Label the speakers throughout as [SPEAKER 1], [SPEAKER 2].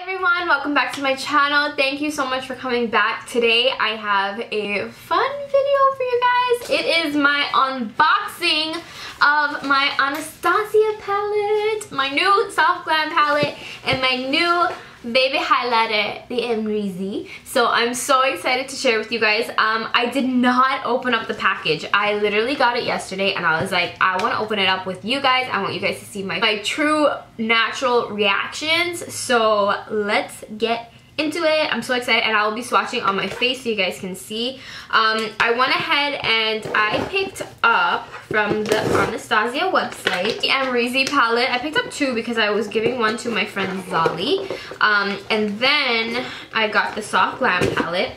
[SPEAKER 1] everyone, welcome back to my channel. Thank you so much for coming back. Today I have a fun video for you guys. It is my unboxing of my Anastasia palette, my new Soft Glam palette, and my new baby highlighter, the Amrezy. So I'm so excited to share with you guys. I did not open up the package. I literally got it yesterday and I was like, I want to open it up with you guys. I want you guys to see my true natural reactions. So let's get into it. I'm so excited, and I will be swatching on my face so you guys can see. I went ahead and I picked up from the Anastasia website the Amrezy palette. I picked up two because I was giving one to my friend Zali, and then I got the Soft Glam palette,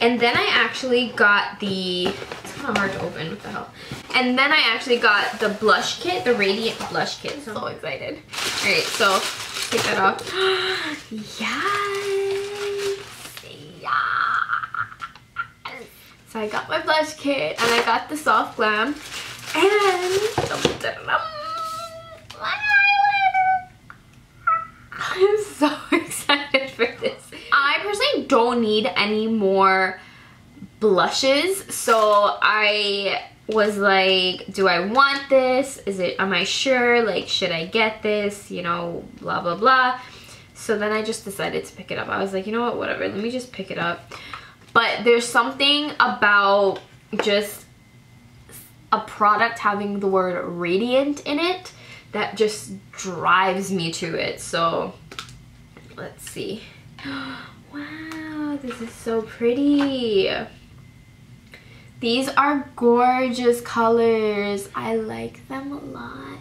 [SPEAKER 1] and then I actually got the, it's kind of hard to open, what the hell, and then I actually got the blush kit, the Radiant blush kit. So excited. Alright, so take that off. Yes. So I got my blush kit, and I got the Soft Glam, and my highlighter. I'm so excited for this. I personally don't need any more blushes, so I was like, do I want this? Am I sure? Like, should I get this? You know, blah, blah, blah. So then I just decided to pick it up. I was like, you know what, whatever, let me just pick it up. But there's something about just a product having the word radiant in it that just drives me to it. So let's see. Wow, this is so pretty. These are gorgeous colors. I like them a lot.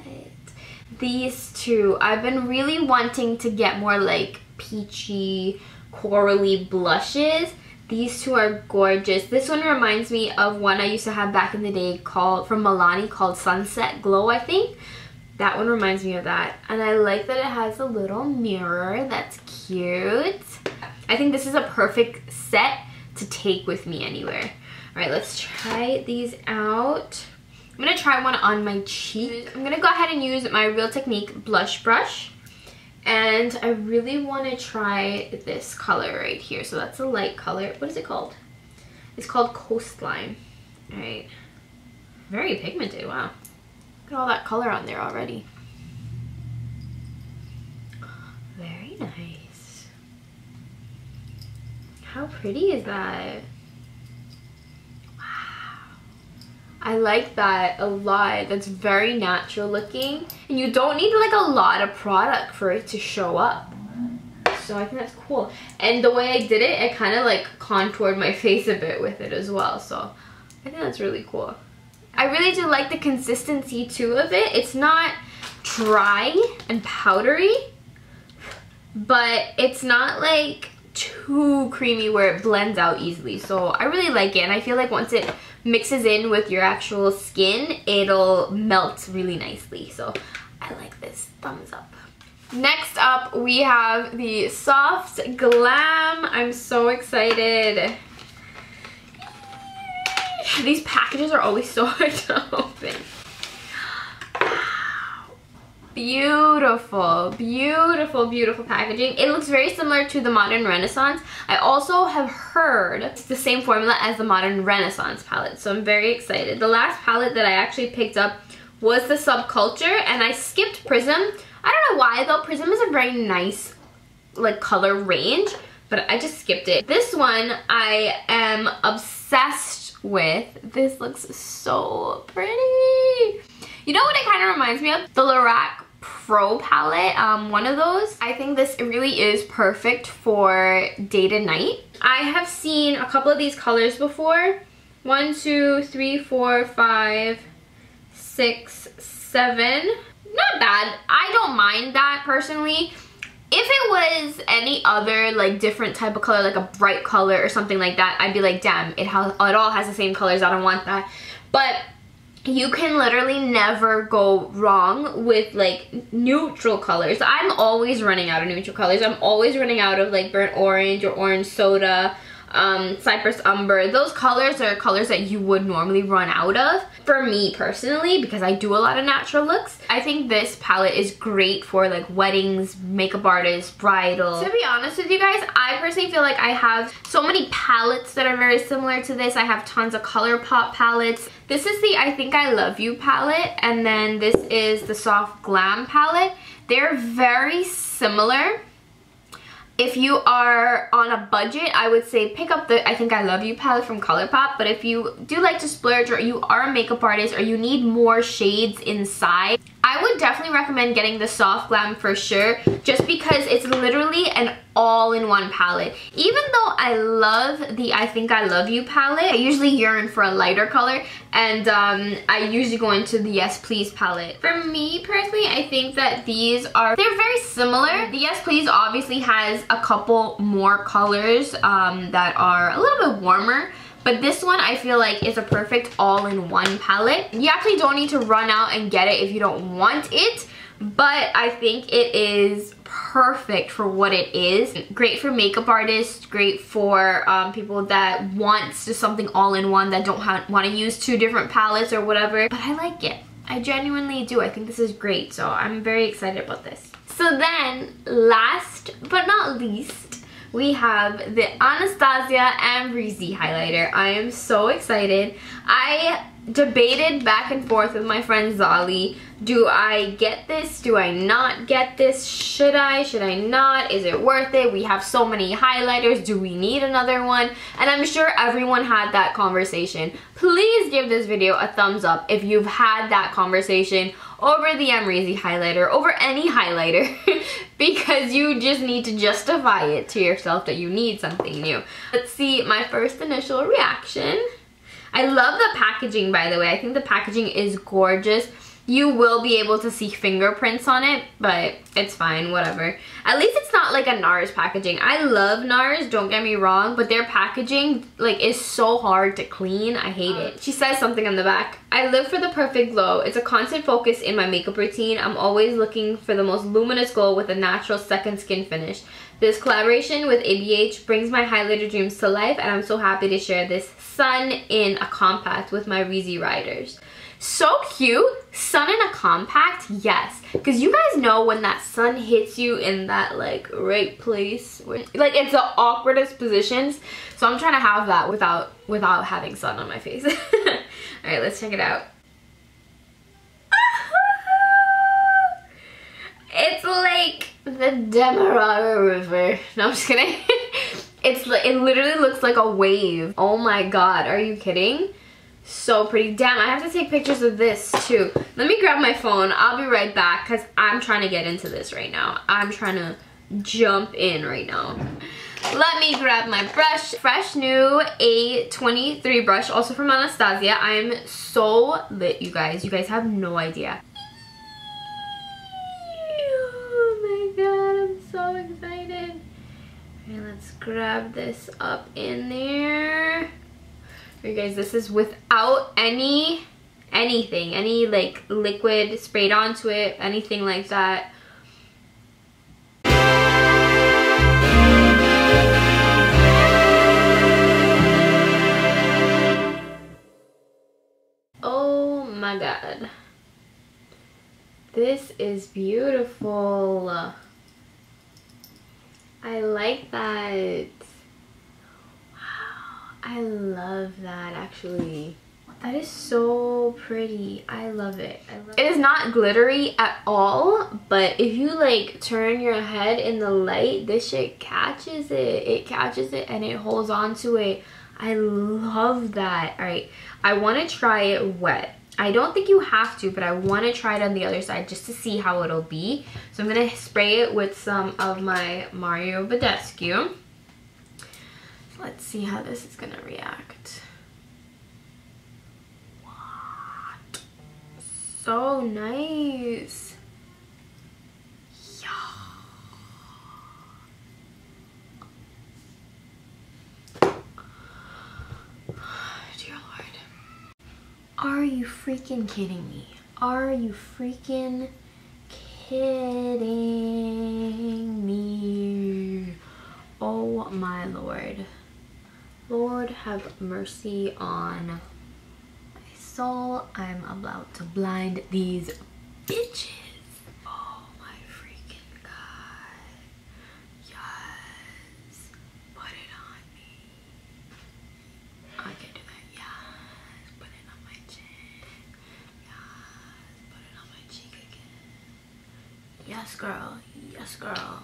[SPEAKER 1] These two, I've been really wanting to get more like peachy, corally blushes. These two are gorgeous. This one reminds me of one I used to have back in the day from Milani called Sunset Glow, I think. That one reminds me of that. And I like that it has a little mirror. That's cute. I think this is a perfect set to take with me anywhere. All right, let's try these out. I'm gonna try one on my cheek. I'm gonna go ahead and use my Real Technique blush brush. And I really want to try this color right here. So that's a light color. What is it called? It's called Coastline. All right. Very pigmented, wow. Look at all that color on there already. Very nice. How pretty is that? I like that a lot. That's very natural looking, and you don't need like a lot of product for it to show up. So I think that's cool. And the way I did it, I kind of like contoured my face a bit with it as well. So I think that's really cool. I really do like the consistency too of it. It's not dry and powdery, but it's not like too creamy where it blends out easily. So I really like it, and I feel like once it mixes in with your actual skin, it'll melt really nicely. So I like this. Thumbs up. Next up, we have the Soft Glam. I'm so excited. These packages are always so hard to open. Beautiful, beautiful, beautiful packaging. It looks very similar to the Modern Renaissance. I also have heard it's the same formula as the Modern Renaissance palette, so I'm very excited. The last palette that I actually picked up was the Subculture, and I skipped Prism. I don't know why though. Prism is a very nice like color range, but I just skipped it. This one I am obsessed with. This looks so pretty. You know what it kind of reminds me of? The Lorac Pro palette, one of those. I think this really is perfect for date and night. I have seen a couple of these colors before. 1, 2, 3, 4, 5, 6, 7. Not bad. I don't mind that personally. If it was any other like different type of color, like a bright color or something like that, I'd be like, damn, it all has the same colors. I don't want that. But you can literally never go wrong with like neutral colors. I'm always running out of neutral colors. I'm always running out of like burnt orange or orange soda. Cypress Umber. Those colors are colors that you would normally run out of. For me personally, because I do a lot of natural looks, I think this palette is great for like weddings, makeup artists, bridal. To be honest with you guys, I personally feel like I have so many palettes that are very similar to this. I have tons of ColourPop palettes. This is the I Think I Love You palette, and then this is the Soft Glam palette. They're very similar. If you are on a budget, I would say pick up the I Think I Love You palette from ColourPop. But if you do like to splurge, or you are a makeup artist, or you need more shades inside, I would definitely recommend getting the Soft Glam for sure, just because it's literally an all-in-one palette. Even though I love the I Think I Love You palette, I usually yearn for a lighter color, and I usually go into the Yes Please palette. For me personally, I think that they're very similar. The Yes Please obviously has a couple more colors that are a little bit warmer, but this one I feel like is a perfect all-in-one palette. You actually don't need to run out and get it if you don't want it, but I think it is perfect for what it is. Great for makeup artists, great for people that want just something all-in-one, that don't want to use 2 different palettes or whatever. But I like it. I genuinely do. I think this is great, so I'm very excited about this. So then, last but not least, we have the Anastasia Amrezy highlighter. I am so excited. I debated back and forth with my friend Zali. Do I get this? Do I not get this? Should I? Should I not? Is it worth it? We have so many highlighters. Do we need another one? And I'm sure everyone had that conversation. Please give this video a thumbs up if you've had that conversation over the Amrezy highlighter, over any highlighter, because you just need to justify it to yourself that you need something new. Let's see my first initial reaction. I love the packaging, by the way. I think the packaging is gorgeous. You will be able to see fingerprints on it, but it's fine, whatever. At least it's not like a NARS packaging. I love NARS, don't get me wrong, but their packaging like is so hard to clean. I hate it. She says something on the back. I live for the perfect glow. It's a constant focus in my makeup routine. I'm always looking for the most luminous glow with a natural second skin finish. This collaboration with ABH brings my highlighter dreams to life, and I'm so happy to share this sun in a compact with my Reezy riders. So cute. Sun in a compact, yes, because you guys know when that sun hits you in that like right place, like it's the awkwardest positions. So I'm trying to have that without having sun on my face. All right, let's check it out. It's like the Demerara River. No, I'm just kidding. It literally looks like a wave. Oh my god, are you kidding? So pretty. Damn, I have to take pictures of this too. Let me grab my phone. I'll be right back because I'm trying to get into this right now. I'm trying to jump in right now. Let me grab my brush. Fresh new A23 brush, also from Anastasia. I'm so lit, you guys. You guys have no idea. Oh my god, I'm so excited. Okay, let's grab this up in there. You guys, this is without anything, any like liquid sprayed onto it, anything like that. Oh my god. This is beautiful. I like that. I love that, actually. That is so pretty. I love it. It is not glittery at all, but if you like turn your head in the light, this shit catches it. It catches it and it holds on to it. I love that. All right, I want to try it wet. I don't think you have to, but I want to try it on the other side just to see how it'll be. So I'm going to spray it with some of my Mario Badescu. Let's see how this is gonna react. What? So nice. Yeah. Dear Lord. Are you freaking kidding me? Are you freaking kidding me? Oh my Lord. Lord have mercy on my soul. I'm about to blind these bitches. Oh my freaking god. Yes. Put it on me. I can do that. Yes. Put it on my chin. Yes. Put it on my cheek again. Yes, girl. Yes, girl.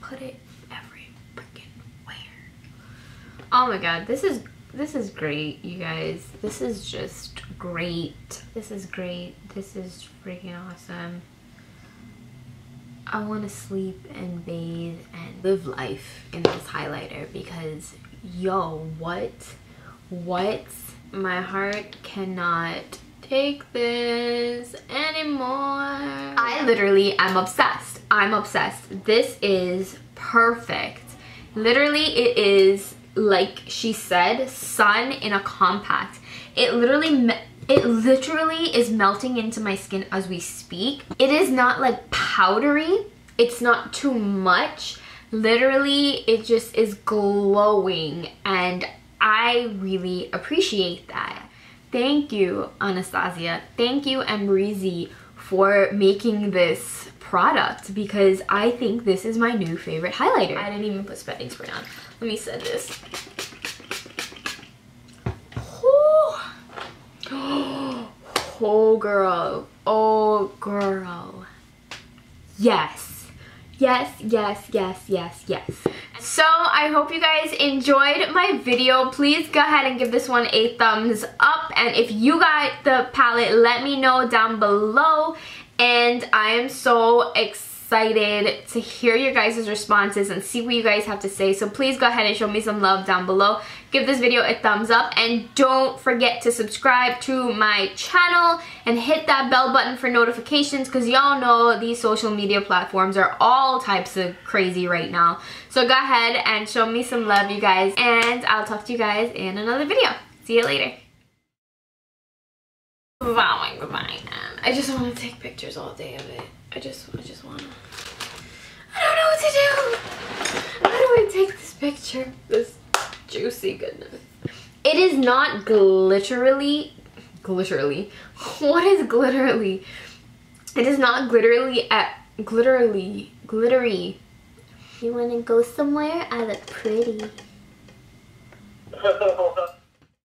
[SPEAKER 1] Put it every freaking where. Oh my god, this is great, you guys. This is just great. This is great. This is freaking awesome. I want to sleep and bathe and live life in this highlighter because yo, what? My heart cannot take this anymore. I literally am obsessed. I'm obsessed. This is perfect. Literally, it is, like she said, sun in a compact. It literally is melting into my skin as we speak. It is not like powdery. It's not too much. Literally, it just is glowing, and I really appreciate that. Thank you, Anastasia. Thank you, Amrezy, for making this product because I think this is my new favorite highlighter. I didn't even put setting spray on. Let me set this. Oh girl. Oh girl. Yes. Yes, yes, yes, yes, yes. So I hope you guys enjoyed my video. Please go ahead and give this one a thumbs up. And if you got the palette, let me know down below. And I am so excited to hear your guys' responses and see what you guys have to say. So please go ahead and show me some love down below. Give this video a thumbs up and don't forget to subscribe to my channel and hit that bell button for notifications because y'all know these social media platforms are all types of crazy right now. So go ahead and show me some love, you guys, and I'll talk to you guys in another video. See you later. Wow, goodbye. I just want to take pictures all day of it. I just want to. I don't know what to do. How do I take this picture? This juicy goodness. It is not glitterly. What is glitterly? It is not glitterly glittery. You want to go somewhere? I look pretty.